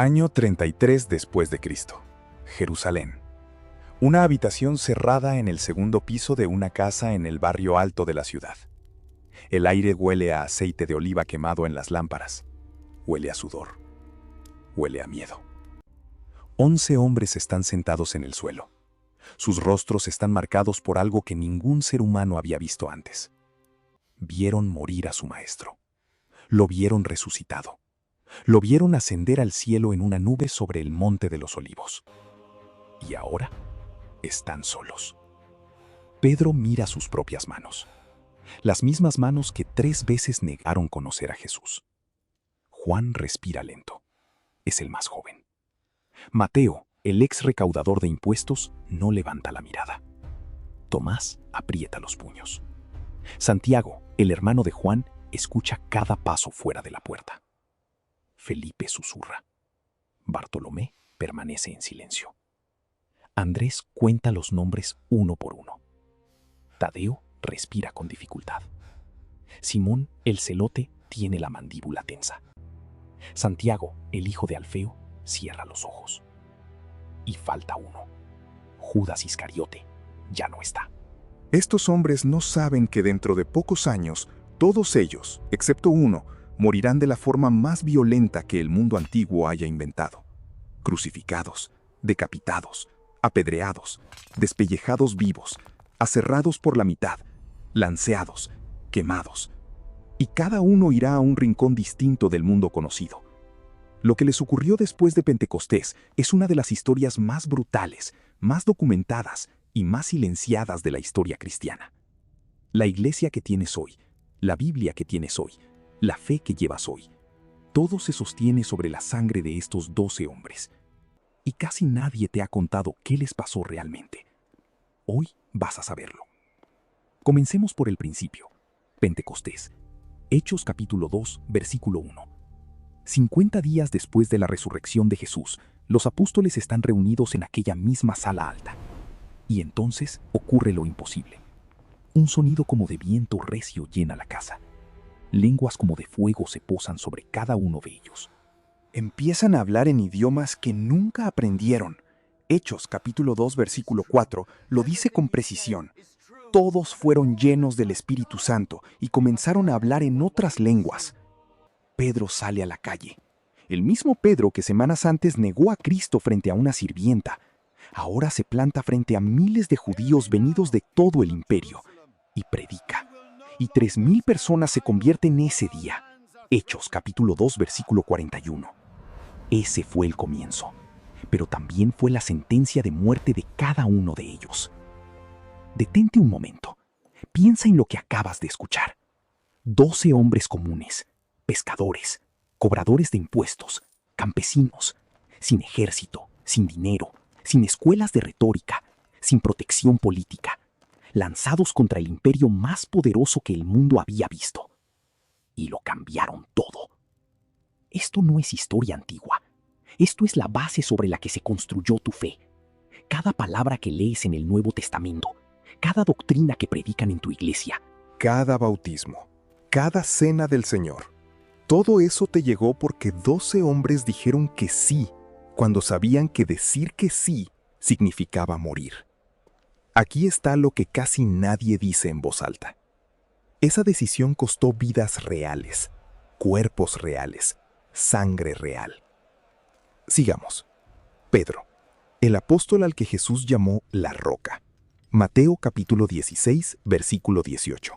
Año 33 después de Cristo. Jerusalén. Una habitación cerrada en el segundo piso de una casa en el barrio alto de la ciudad. El aire huele a aceite de oliva quemado en las lámparas. Huele a sudor. Huele a miedo. 11 hombres están sentados en el suelo. Sus rostros están marcados por algo que ningún ser humano había visto antes. Vieron morir a su maestro. Lo vieron resucitado. Lo vieron ascender al cielo en una nube sobre el monte de los olivos. Y ahora están solos. Pedro mira sus propias manos. Las mismas manos que 3 veces negaron conocer a Jesús. Juan respira lento. Es el más joven. Mateo, el ex recaudador de impuestos, no levanta la mirada. Tomás aprieta los puños. Santiago, el hermano de Juan, escucha cada paso fuera de la puerta. Felipe susurra. Bartolomé permanece en silencio. Andrés cuenta los nombres uno por uno. Tadeo respira con dificultad. Simón, el celote, tiene la mandíbula tensa. Santiago, el hijo de Alfeo, cierra los ojos. Y falta uno. Judas Iscariote ya no está. Estos hombres no saben que dentro de pocos años, todos ellos, excepto uno, morirán de la forma más violenta que el mundo antiguo haya inventado. Crucificados, decapitados, apedreados, despellejados vivos, aserrados por la mitad, lanceados, quemados. Y cada uno irá a un rincón distinto del mundo conocido. Lo que les ocurrió después de Pentecostés es una de las historias más brutales, más documentadas y más silenciadas de la historia cristiana. La iglesia que tienes hoy, la Biblia que tienes hoy, la fe que llevas hoy, todo se sostiene sobre la sangre de estos 12 hombres. Y casi nadie te ha contado qué les pasó realmente. Hoy vas a saberlo. Comencemos por el principio. Pentecostés. Hechos capítulo 2, versículo 1. 50 días después de la resurrección de Jesús, los apóstoles están reunidos en aquella misma sala alta. Y entonces ocurre lo imposible. Un sonido como de viento recio llena la casa. Lenguas como de fuego se posan sobre cada uno de ellos. Empiezan a hablar en idiomas que nunca aprendieron. Hechos capítulo 2 versículo 4 lo dice con precisión. Todos fueron llenos del Espíritu Santo y comenzaron a hablar en otras lenguas. Pedro sale a la calle. El mismo Pedro que semanas antes negó a Cristo frente a una sirvienta, ahora se planta frente a miles de judíos venidos de todo el imperio y predica. Y 3,000 personas se convierten ese día. Hechos capítulo 2 versículo 41. Ese fue el comienzo, pero también fue la sentencia de muerte de cada uno de ellos. Detente un momento. Piensa en lo que acabas de escuchar. 12 hombres comunes, pescadores, cobradores de impuestos, campesinos, sin ejército, sin dinero, sin escuelas de retórica, sin protección política, lanzados contra el imperio más poderoso que el mundo había visto. Y lo cambiaron todo. Esto no es historia antigua. Esto es la base sobre la que se construyó tu fe. Cada palabra que lees en el Nuevo Testamento, cada doctrina que predican en tu iglesia, Cada bautismo, cada cena del Señor, todo eso te llegó porque 12 hombres dijeron que sí, cuando sabían que decir que sí significaba morir. Aquí está lo que casi nadie dice en voz alta. Esa decisión costó vidas reales, cuerpos reales, sangre real. Sigamos. Pedro, el apóstol al que Jesús llamó la roca. Mateo capítulo 16, versículo 18.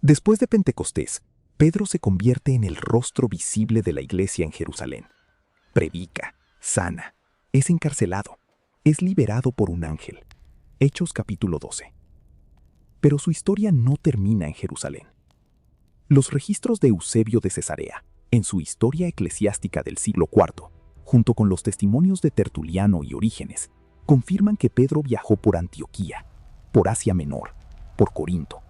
Después de Pentecostés, Pedro se convierte en el rostro visible de la iglesia en Jerusalén. Predica, sana, es encarcelado, es liberado por un ángel. Hechos capítulo 12. Pero su historia no termina en Jerusalén. Los registros de Eusebio de Cesarea, en su Historia Eclesiástica del siglo IV, junto con los testimonios de Tertuliano y Orígenes, confirman que Pedro viajó por Antioquía, por Asia Menor, por Corinto,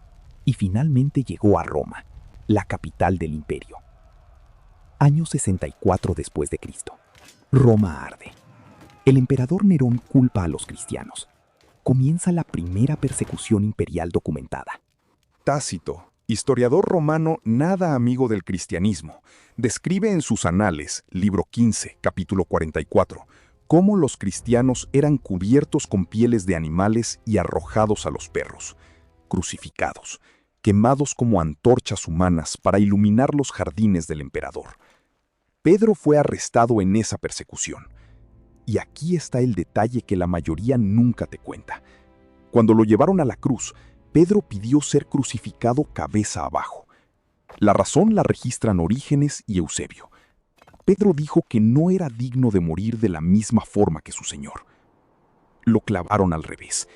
y finalmente llegó a Roma, la capital del imperio. Año 64 después de Cristo. Roma arde. El emperador Nerón culpa a los cristianos. Comienza la primera persecución imperial documentada. Tácito, historiador romano nada amigo del cristianismo, describe en sus Anales, libro 15, capítulo 44, cómo los cristianos eran cubiertos con pieles de animales y arrojados a los perros, crucificados, quemados como antorchas humanas para iluminar los jardines del emperador. Pedro fue arrestado en esa persecución. Y aquí está el detalle que la mayoría nunca te cuenta. Cuando lo llevaron a la cruz, Pedro pidió ser crucificado cabeza abajo. La razón la registran Orígenes y Eusebio. Pedro dijo que no era digno de morir de la misma forma que su Señor. Lo clavaron al revés.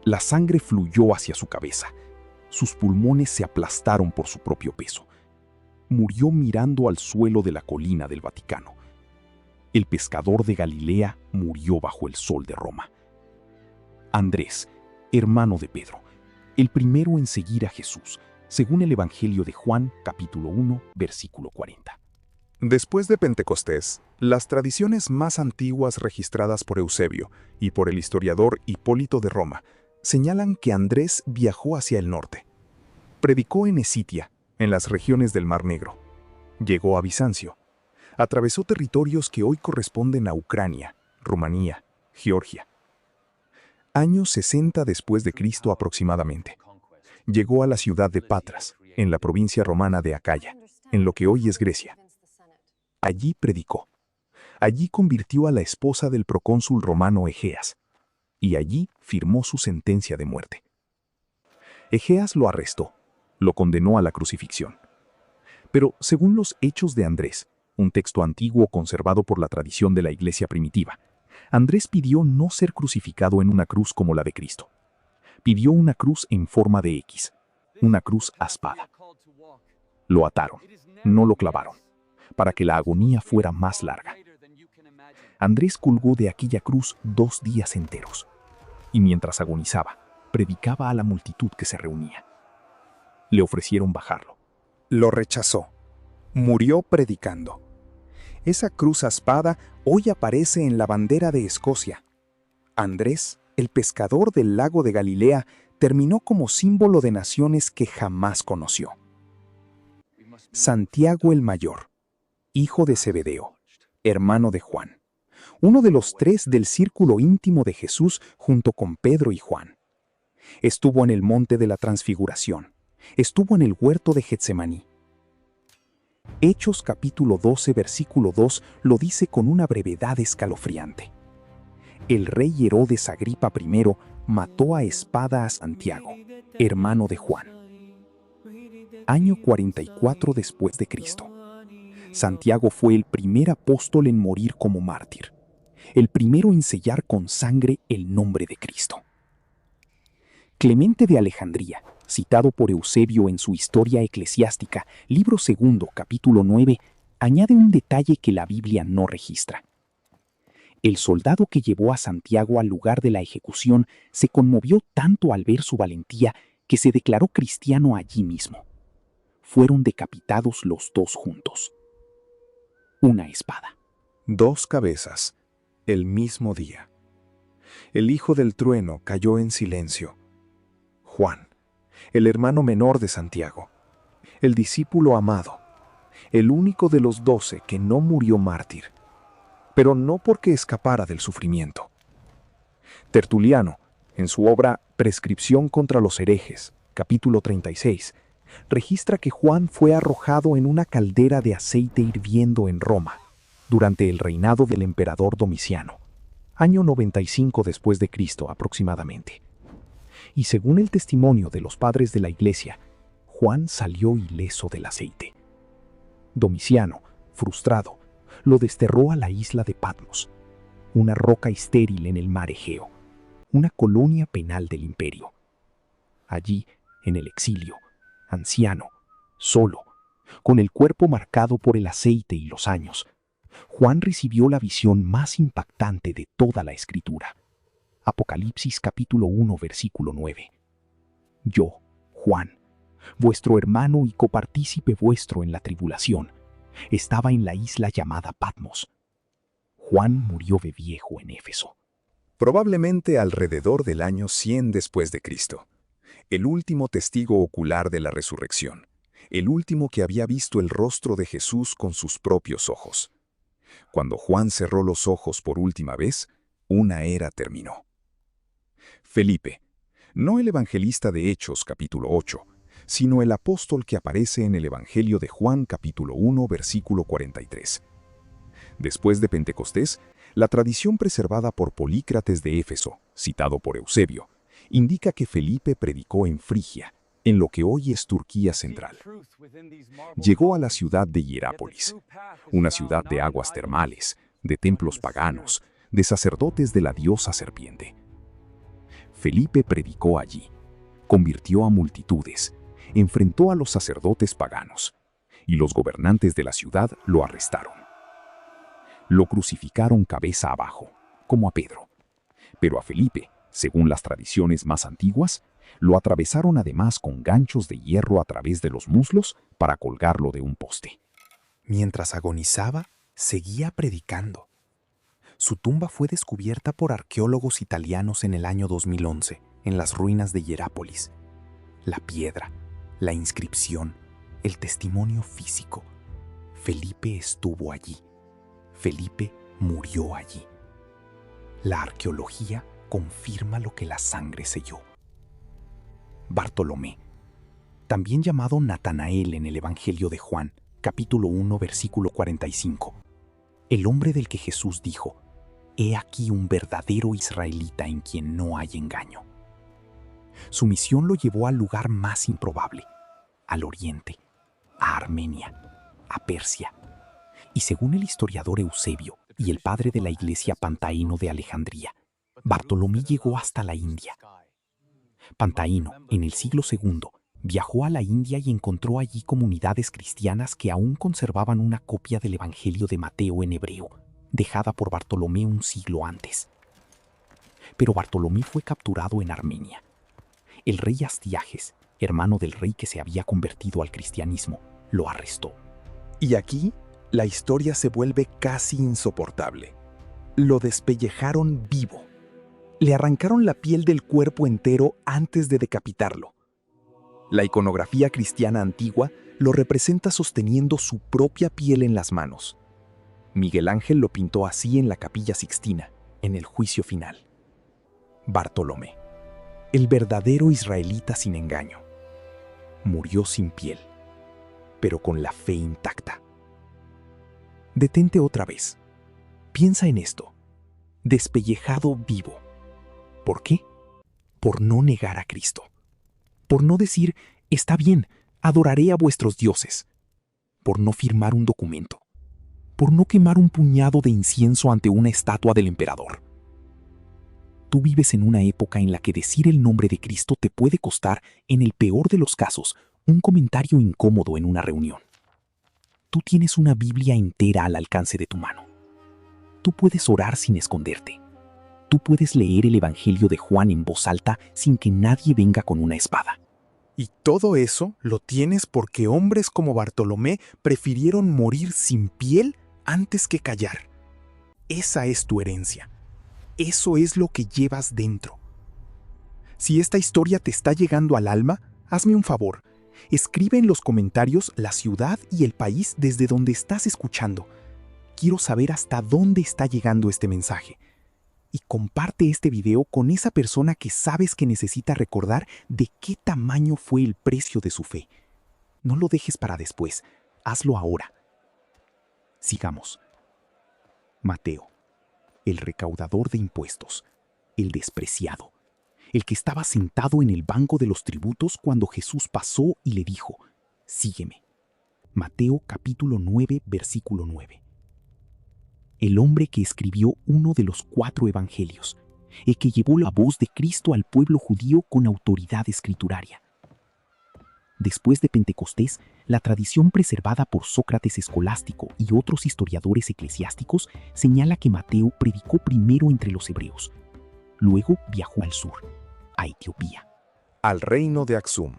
La sangre fluyó hacia su cabeza. Sus pulmones se aplastaron por su propio peso. Murió mirando al suelo de la colina del Vaticano. El pescador de Galilea murió bajo el sol de Roma. Andrés, hermano de Pedro, el primero en seguir a Jesús, según el Evangelio de Juan, capítulo 1, versículo 40. Después de Pentecostés, las tradiciones más antiguas registradas por Eusebio y por el historiador Hipólito de Roma señalan que Andrés viajó hacia el norte. Predicó en Escitia, en las regiones del Mar Negro. Llegó a Bizancio. Atravesó territorios que hoy corresponden a Ucrania, Rumanía, Georgia. Años 60 después de Cristo aproximadamente. Llegó a la ciudad de Patras, en la provincia romana de Acaya, en lo que hoy es Grecia. Allí predicó. Allí convirtió a la esposa del procónsul romano Egeas, y allí firmó su sentencia de muerte. Egeas lo arrestó, lo condenó a la crucifixión. Pero según los Hechos de Andrés, un texto antiguo conservado por la tradición de la Iglesia primitiva, Andrés pidió no ser crucificado en una cruz como la de Cristo. Pidió una cruz en forma de X, una cruz aspada. Lo ataron, no lo clavaron, para que la agonía fuera más larga. Andrés colgó de aquella cruz 2 días enteros, y mientras agonizaba, predicaba a la multitud que se reunía. Le ofrecieron bajarlo. Lo rechazó. Murió predicando. Esa cruz aspada hoy aparece en la bandera de Escocia. Andrés, el pescador del lago de Galilea, terminó como símbolo de naciones que jamás conoció. Santiago el Mayor, hijo de Zebedeo, hermano de Juan, uno de los 3 del círculo íntimo de Jesús junto con Pedro y Juan. Estuvo en el monte de la Transfiguración, estuvo en el huerto de Getsemaní. Hechos capítulo 12, versículo 2 lo dice con una brevedad escalofriante. El rey Herodes Agripa I mató a espada a Santiago, hermano de Juan. Año 44 después de Cristo. Santiago fue el primer apóstol en morir como mártir, el primero en sellar con sangre el nombre de Cristo. Clemente de Alejandría, citado por Eusebio en su Historia Eclesiástica, libro 2, capítulo 9, añade un detalle que la Biblia no registra. El soldado que llevó a Santiago al lugar de la ejecución se conmovió tanto al ver su valentía que se declaró cristiano allí mismo. Fueron decapitados los 2 juntos. Una espada. 2 cabezas, el mismo día. El hijo del trueno cayó en silencio. Juan, el hermano menor de Santiago, el discípulo amado, el único de los 12 que no murió mártir, pero no porque escapara del sufrimiento. Tertuliano, en su obra Prescripción contra los herejes, capítulo 36, registra que Juan fue arrojado en una caldera de aceite hirviendo en Roma, durante el reinado del emperador Domiciano, año 95 después de Cristo aproximadamente. Y según el testimonio de los padres de la Iglesia, Juan salió ileso del aceite. Domiciano, frustrado, lo desterró a la isla de Patmos, una roca estéril en el mar Egeo, una colonia penal del imperio. Allí, en el exilio, anciano, solo, con el cuerpo marcado por el aceite y los años, Juan recibió la visión más impactante de toda la Escritura. Apocalipsis capítulo 1, versículo 9. Yo, Juan, vuestro hermano y copartícipe vuestro en la tribulación, estaba en la isla llamada Patmos. Juan murió de viejo en Éfeso. Probablemente alrededor del año 100 después de Cristo. el último testigo ocular de la resurrección, el último que había visto el rostro de Jesús con sus propios ojos. Cuando Juan cerró los ojos por última vez, una era terminó. Felipe, no el evangelista de Hechos capítulo 8, sino el apóstol que aparece en el Evangelio de Juan capítulo 1 versículo 43. Después de Pentecostés, la tradición preservada por Polícrates de Éfeso, citado por Eusebio, indica que Felipe predicó en Frigia, en lo que hoy es Turquía central. Llegó a la ciudad de Hierápolis, una ciudad de aguas termales, de templos paganos, de sacerdotes de la diosa serpiente. Felipe predicó allí, convirtió a multitudes, enfrentó a los sacerdotes paganos, y los gobernantes de la ciudad lo arrestaron. Lo crucificaron cabeza abajo, como a Pedro, pero a Felipe, según las tradiciones más antiguas, lo atravesaron además con ganchos de hierro a través de los muslos para colgarlo de un poste. Mientras agonizaba, seguía predicando. Su tumba fue descubierta por arqueólogos italianos en el año 2011, en las ruinas de Hierápolis. La piedra, la inscripción, el testimonio físico. Felipe estuvo allí. Felipe murió allí. La arqueología confirma lo que la sangre selló. Bartolomé, también llamado Natanael en el Evangelio de Juan, capítulo 1, versículo 45. El hombre del que Jesús dijo: «He aquí un verdadero israelita en quien no hay engaño». Su misión lo llevó al lugar más improbable, al oriente, a Armenia, a Persia. Y según el historiador Eusebio y el padre de la iglesia Pantaíno de Alejandría, Bartolomé llegó hasta la India. Pantaíno, en el siglo II, viajó a la India y encontró allí comunidades cristianas que aún conservaban una copia del Evangelio de Mateo en hebreo, dejada por Bartolomé un siglo antes. Pero Bartolomé fue capturado en Armenia. El rey Astiages, hermano del rey que se había convertido al cristianismo, lo arrestó. Y aquí, la historia se vuelve casi insoportable. Lo despellejaron vivo. Le arrancaron la piel del cuerpo entero antes de decapitarlo. La iconografía cristiana antigua lo representa sosteniendo su propia piel en las manos. Miguel Ángel lo pintó así en la Capilla Sixtina, en el juicio final. Bartolomé, el verdadero israelita sin engaño, murió sin piel, pero con la fe intacta. Detente otra vez. Piensa en esto. Despellejado vivo. ¿Por qué? Por no negar a Cristo. Por no decir: «Está bien, adoraré a vuestros dioses». Por no firmar un documento. Por no quemar un puñado de incienso ante una estatua del emperador. Tú vives en una época en la que decir el nombre de Cristo te puede costar, en el peor de los casos, un comentario incómodo en una reunión. Tú tienes una Biblia entera al alcance de tu mano. Tú puedes orar sin esconderte. Tú puedes leer el Evangelio de Juan en voz alta sin que nadie venga con una espada. Y todo eso lo tienes porque hombres como Bartolomé prefirieron morir sin piel antes que callar. Esa es tu herencia. Eso es lo que llevas dentro. Si esta historia te está llegando al alma, hazme un favor. Escribe en los comentarios la ciudad y el país desde donde estás escuchando. Quiero saber hasta dónde está llegando este mensaje. Y comparte este video con esa persona que sabes que necesita recordar de qué tamaño fue el precio de su fe. No lo dejes para después, hazlo ahora. Sigamos. Mateo, el recaudador de impuestos, el despreciado, el que estaba sentado en el banco de los tributos cuando Jesús pasó y le dijo: «Sígueme». Mateo capítulo 9, versículo 9. El hombre que escribió uno de los 4 evangelios, el que llevó la voz de Cristo al pueblo judío con autoridad escrituraria. Después de Pentecostés, la tradición preservada por Sócrates Escolástico y otros historiadores eclesiásticos señala que Mateo predicó primero entre los hebreos. Luego viajó al sur, a Etiopía. Al reino de Aksum,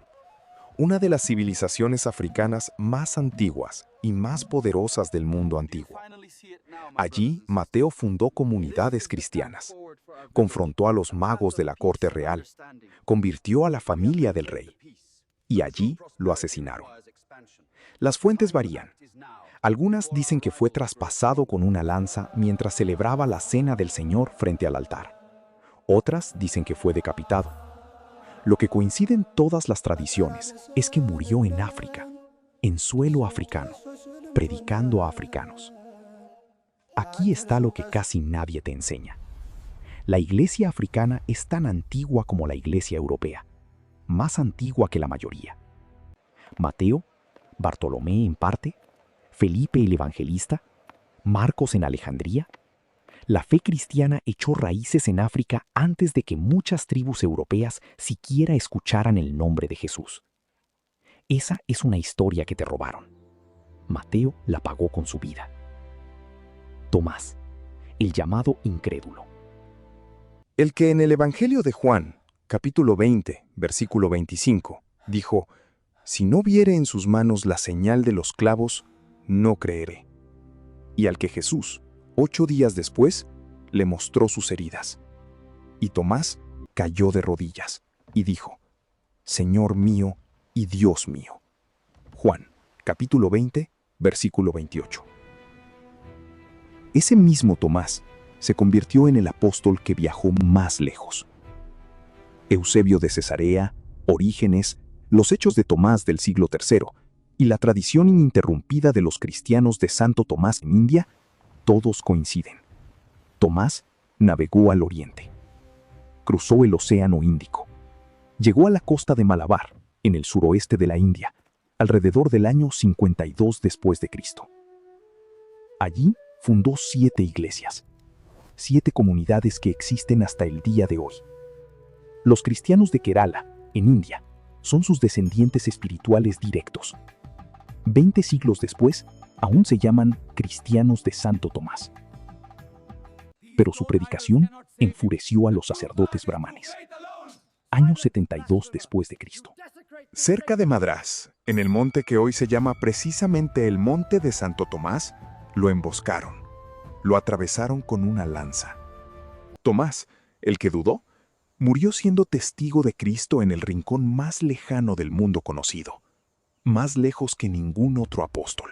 una de las civilizaciones africanas más antiguas y más poderosas del mundo antiguo. Allí, Mateo fundó comunidades cristianas. confrontó a los magos de la corte real, convirtió a la familia del rey, y allí lo asesinaron. Las fuentes varían. Algunas dicen que fue traspasado con una lanza mientras celebraba la cena del Señor frente al altar. Otras dicen que fue decapitado. Lo que coincide en todas las tradiciones es que murió en África, en suelo africano, predicando a africanos. Aquí está lo que casi nadie te enseña. La iglesia africana es tan antigua como la iglesia europea, más antigua que la mayoría. Mateo, Bartolomé en parte, Felipe el Evangelista, Marcos en Alejandría. La fe cristiana echó raíces en África antes de que muchas tribus europeas siquiera escucharan el nombre de Jesús. Esa es una historia que te robaron. Mateo la pagó con su vida. Tomás, el llamado incrédulo. El que en el Evangelio de Juan, capítulo 20, versículo 25, dijo: «Si no viere en sus manos la señal de los clavos, no creeré». Y al que Jesús, 8 días después, le mostró sus heridas. Y Tomás cayó de rodillas y dijo: «Señor mío y Dios mío». Juan, capítulo 20, versículo 28. Ese mismo Tomás se convirtió en el apóstol que viajó más lejos. Eusebio de Cesarea, Orígenes, los Hechos de Tomás del siglo III y la tradición ininterrumpida de los cristianos de Santo Tomás en India, todos coinciden. Tomás navegó al oriente. Cruzó el Océano Índico. Llegó a la costa de Malabar, en el suroeste de la India, alrededor del año 52 después de Cristo. Allí fundó 7 iglesias, 7 comunidades que existen hasta el día de hoy. Los cristianos de Kerala, en India, son sus descendientes espirituales directos. 20 siglos después, aún se llaman cristianos de Santo Tomás. Pero su predicación enfureció a los sacerdotes brahmanes. Año 72 después de Cristo. Cerca de Madrás, en el monte que hoy se llama precisamente el Monte de Santo Tomás, lo emboscaron. Lo atravesaron con una lanza. Tomás, el que dudó, murió siendo testigo de Cristo en el rincón más lejano del mundo conocido, más lejos que ningún otro apóstol.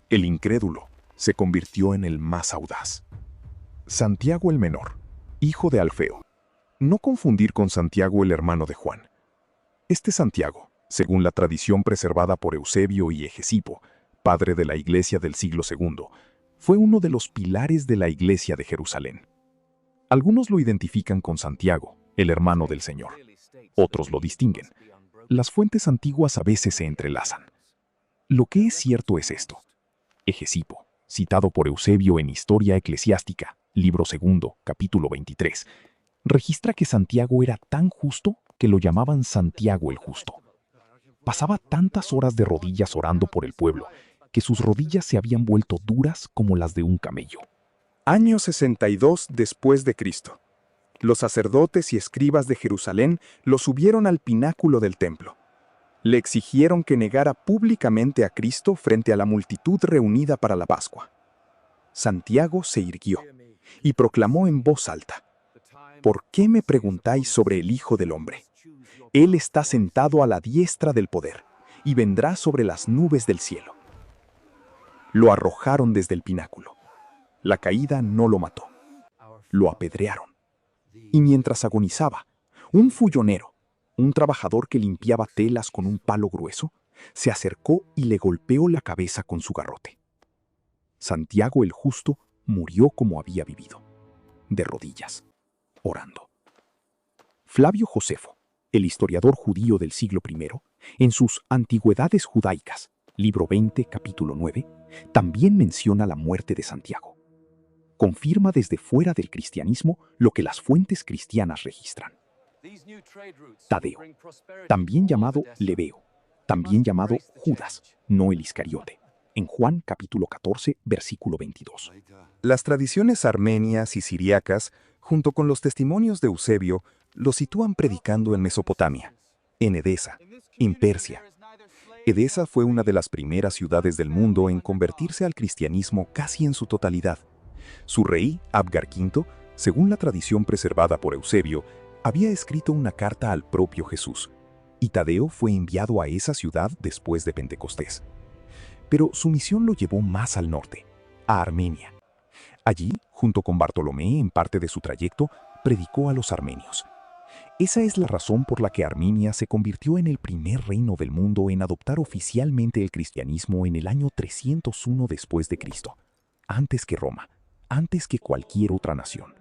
El incrédulo se convirtió en el más audaz. Santiago el menor, hijo de Alfeo. No confundir con Santiago el hermano de Juan. Este Santiago, según la tradición preservada por Eusebio y Hegesipo, padre de la iglesia del siglo II, fue uno de los pilares de la iglesia de Jerusalén. Algunos lo identifican con Santiago, el hermano del Señor. Otros lo distinguen. Las fuentes antiguas a veces se entrelazan. Lo que es cierto es esto. Hegesipo, citado por Eusebio en Historia Eclesiástica, libro 2, capítulo 23, registra que Santiago era tan justo que lo llamaban Santiago el Justo. Pasaba tantas horas de rodillas orando por el pueblo que sus rodillas se habían vuelto duras como las de un camello. Año 62 después de Cristo. Los sacerdotes y escribas de Jerusalén lo subieron al pináculo del templo. Le exigieron que negara públicamente a Cristo frente a la multitud reunida para la Pascua. Santiago se irguió y proclamó en voz alta: «¿Por qué me preguntáis sobre el Hijo del Hombre? Él está sentado a la diestra del poder y vendrá sobre las nubes del cielo». Lo arrojaron desde el pináculo. La caída no lo mató. Lo apedrearon. Y mientras agonizaba, un fullonero, un trabajador que limpiaba telas con un palo grueso, se acercó y le golpeó la cabeza con su garrote. Santiago el Justo murió como había vivido, de rodillas, orando. Flavio Josefo, el historiador judío del siglo I, en sus Antigüedades Judaicas, libro 20, capítulo 9, también menciona la muerte de Santiago. Confirma desde fuera del cristianismo lo que las fuentes cristianas registran. Tadeo, también llamado Lebeo, también llamado Judas, no el Iscariote, en Juan capítulo 14, versículo 22. Las tradiciones armenias y siriacas, junto con los testimonios de Eusebio, lo sitúan predicando en Mesopotamia, en Edesa, en Persia. Edesa fue una de las primeras ciudades del mundo en convertirse al cristianismo casi en su totalidad. Su rey, Abgar V, Según la tradición preservada por Eusebio, había escrito una carta al propio Jesús, y Tadeo fue enviado a esa ciudad después de Pentecostés. Pero su misión lo llevó más al norte, a Armenia. Allí, junto con Bartolomé, en parte de su trayecto, predicó a los armenios. Esa es la razón por la que Armenia se convirtió en el primer reino del mundo en adoptar oficialmente el cristianismo en el año 301 después de Cristo, antes que Roma, antes que cualquier otra nación.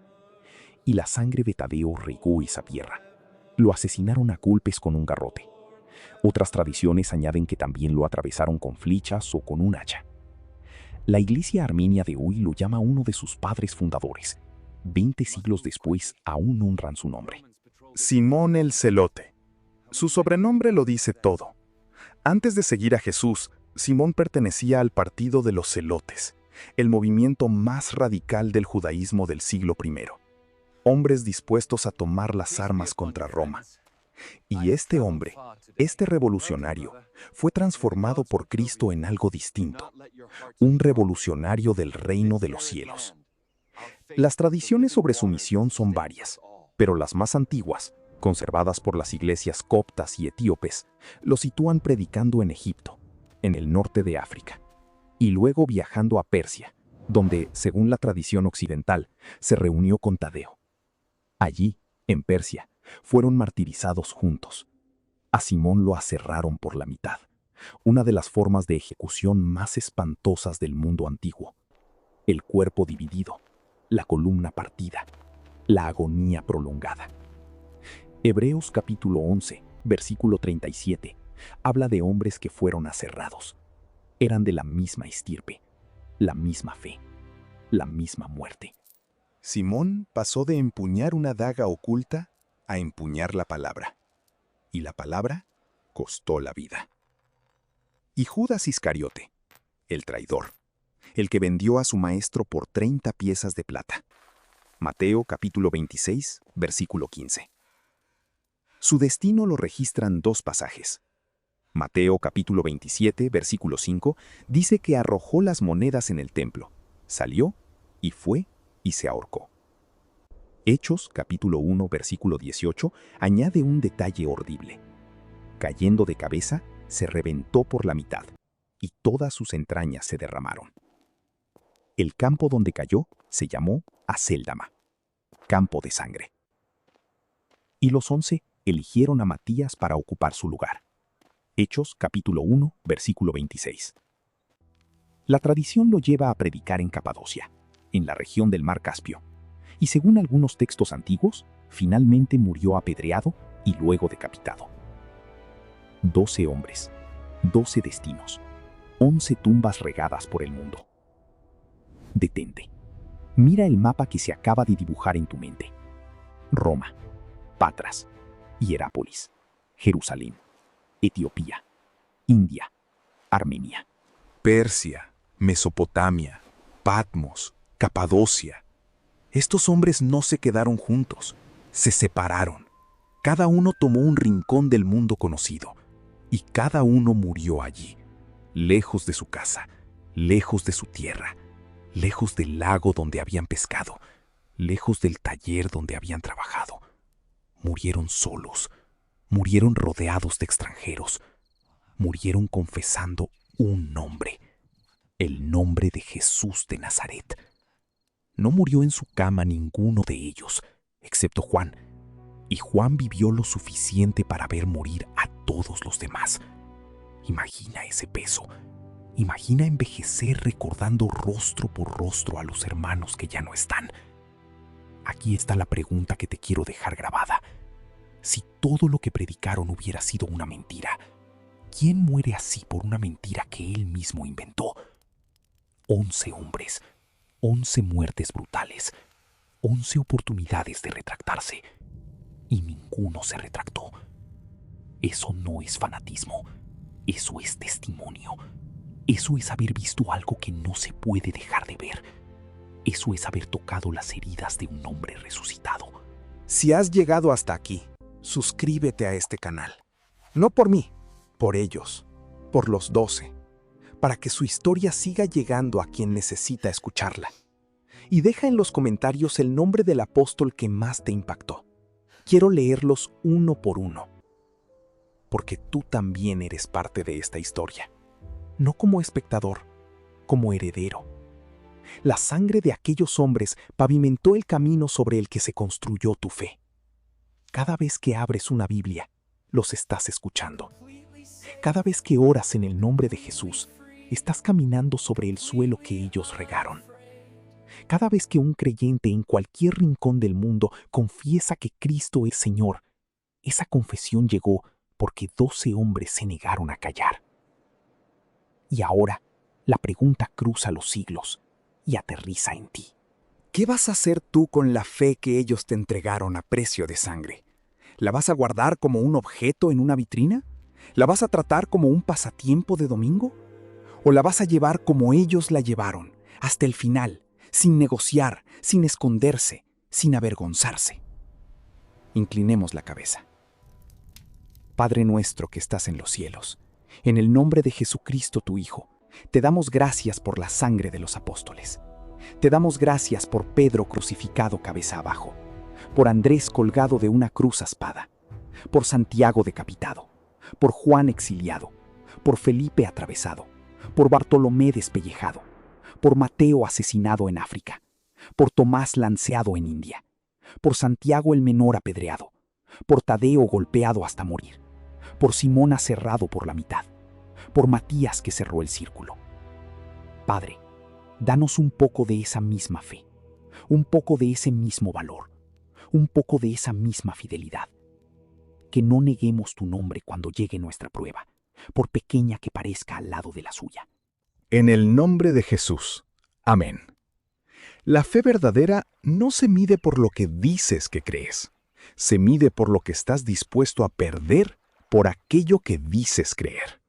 Y la sangre de Tadeo regó esa tierra. Lo asesinaron a golpes con un garrote. Otras tradiciones añaden que también lo atravesaron con flechas o con un hacha. La iglesia armenia de hoy lo llama uno de sus padres fundadores. 20 siglos después aún honran su nombre. Simón el Celote. Su sobrenombre lo dice todo. Antes de seguir a Jesús, Simón pertenecía al partido de los Celotes, el movimiento más radical del judaísmo del siglo I. Hombres dispuestos a tomar las armas contra Roma. Y este hombre, este revolucionario, fue transformado por Cristo en algo distinto, un revolucionario del reino de los cielos. Las tradiciones sobre su misión son varias, pero las más antiguas, conservadas por las iglesias coptas y etíopes, lo sitúan predicando en Egipto, en el norte de África, y luego viajando a Persia, donde, según la tradición occidental, se reunió con Tadeo. Allí, en Persia, fueron martirizados juntos. A Simón lo aserraron por la mitad, una de las formas de ejecución más espantosas del mundo antiguo. El cuerpo dividido, la columna partida, la agonía prolongada. Hebreos capítulo 11, versículo 37, habla de hombres que fueron aserrados. Eran de la misma estirpe, la misma fe, la misma muerte. Simón pasó de empuñar una daga oculta a empuñar la palabra. Y la palabra costó la vida. Y Judas Iscariote, el traidor, el que vendió a su maestro por 30 piezas de plata. Mateo capítulo 26, versículo 15. Su destino lo registran dos pasajes. Mateo capítulo 27, versículo 5, dice que arrojó las monedas en el templo, salió y fue y se ahorcó. Hechos capítulo 1, versículo 18, añade un detalle horrible. Cayendo de cabeza, se reventó por la mitad, y todas sus entrañas se derramaron. El campo donde cayó se llamó Acéldama, campo de sangre. Y los 11 eligieron a Matías para ocupar su lugar. Hechos capítulo 1, versículo 26. La tradición lo lleva a predicar en Capadocia, en la región del mar Caspio, y según algunos textos antiguos, finalmente murió apedreado y luego decapitado. 12 hombres, 12 destinos, 11 tumbas regadas por el mundo. Detente. Mira el mapa que se acaba de dibujar en tu mente. Roma, Patras, Hierápolis, Jerusalén, Etiopía, India, Armenia, Persia, Mesopotamia, Patmos, Capadocia. Estos hombres no se quedaron juntos, se separaron. Cada uno tomó un rincón del mundo conocido, y cada uno murió allí, lejos de su casa, lejos de su tierra, lejos del lago donde habían pescado, lejos del taller donde habían trabajado. Murieron solos, murieron rodeados de extranjeros, murieron confesando un nombre, el nombre de Jesús de Nazaret. No murió en su cama ninguno de ellos, excepto Juan, y Juan vivió lo suficiente para ver morir a todos los demás. Imagina ese peso. Imagina envejecer recordando rostro por rostro a los hermanos que ya no están. Aquí está la pregunta que te quiero dejar grabada. Si todo lo que predicaron hubiera sido una mentira, ¿quién muere así por una mentira que él mismo inventó? 11 hombres, 11 muertes brutales, 11 oportunidades de retractarse, y ninguno se retractó. Eso no es fanatismo, eso es testimonio. Eso es haber visto algo que no se puede dejar de ver. Eso es haber tocado las heridas de un hombre resucitado. Si has llegado hasta aquí, suscríbete a este canal. No por mí, por ellos, por los 12, para que su historia siga llegando a quien necesita escucharla. y deja en los comentarios el nombre del apóstol que más te impactó. Quiero leerlos uno por uno, porque tú también eres parte de esta historia, no como espectador, como heredero. La sangre de aquellos hombres pavimentó el camino sobre el que se construyó tu fe. Cada vez que abres una Biblia, los estás escuchando. Cada vez que oras en el nombre de Jesús, estás caminando sobre el suelo que ellos regaron. Cada vez que un creyente en cualquier rincón del mundo confiesa que Cristo es Señor, esa confesión llegó porque 12 hombres se negaron a callar. Y ahora, la pregunta cruza los siglos y aterriza en ti. ¿Qué vas a hacer tú con la fe que ellos te entregaron a precio de sangre? ¿La vas a guardar como un objeto en una vitrina? ¿La vas a tratar como un pasatiempo de domingo? ¿O la vas a llevar como ellos la llevaron, hasta el final, sin negociar, sin esconderse, sin avergonzarse? Inclinemos la cabeza. Padre nuestro que estás en los cielos, en el nombre de Jesucristo tu Hijo, te damos gracias por la sangre de los apóstoles. Te damos gracias por Pedro crucificado cabeza abajo, por Andrés colgado de una cruz a espada, por Santiago decapitado, por Juan exiliado, por Felipe atravesado, por Bartolomé despellejado, por Mateo asesinado en África, por Tomás lanceado en India, por Santiago el menor apedreado, por Tadeo golpeado hasta morir, por Simón aserrado por la mitad, por Matías que cerró el círculo. Padre, danos un poco de esa misma fe, un poco de ese mismo valor, un poco de esa misma fidelidad. Que no neguemos tu nombre cuando llegue nuestra prueba, por pequeña que parezca al lado de la suya. En el nombre de Jesús. Amén. La fe verdadera no se mide por lo que dices que crees. Se mide por lo que estás dispuesto a perder por aquello que dices creer.